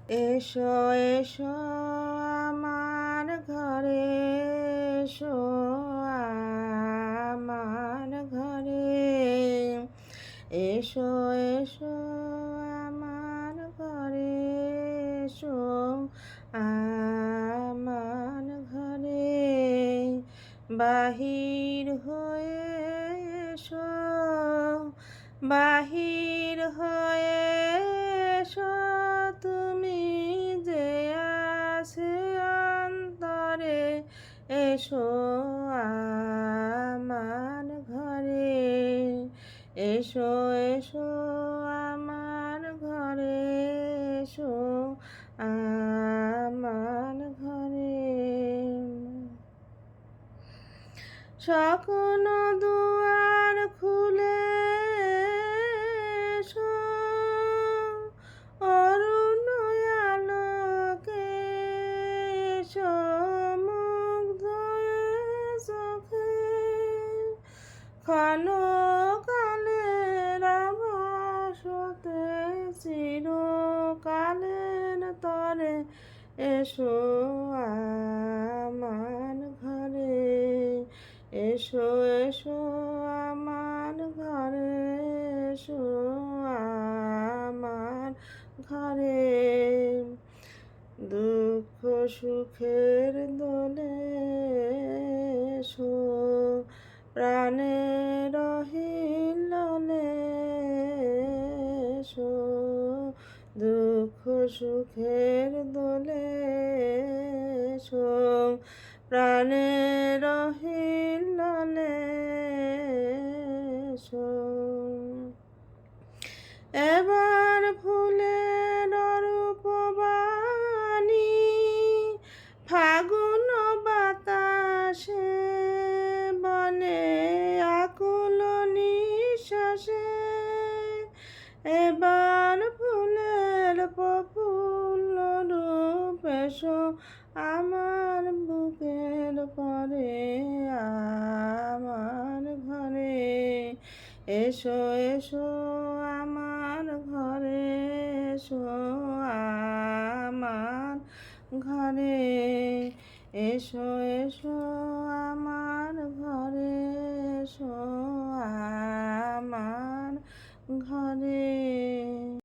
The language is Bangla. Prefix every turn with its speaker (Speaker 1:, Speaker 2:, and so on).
Speaker 1: এসো এসো আমার ঘরে, এসো আমার ঘরে, এসো এসো আমার ঘরে, এসো আমার ঘরে, বাহির হয়ে এসো, বাহির হয়ে এসো, তুমি যে আছে অন্তরে, এসো আমার ঘরে, এসো এসো আমার ঘরে, এসো আমার ঘরে। সকল দুয়ার খুলে এসো, অরুণ আলোকে এসো, মুগ্ধ চোখে ক্ষণকালের আভাসতে চিরকালের তরে, এসো আমার ঘরে, এসো এসো আমার ঘরে, এসো আমার ঘরে, দুঃখ সুখের দোলে এসো, প্রাণের হিল্লোলে এসো, দুঃখ সুখের দোলে এসো, প্রাণের হিল্লোলে এসো। এবার ফুলের রূপবাণী ফাগুন বাতাসে, বনে আকুল নিঃশ্বাসে, এবার ফুলের প্রফুল্ল রূপ এসো আমার বুকের পরে, আমার ঘরে, এসো এসো আমার ঘরে, এসো আমার ঘরে, এসো এসো আমার ঘরে, এসো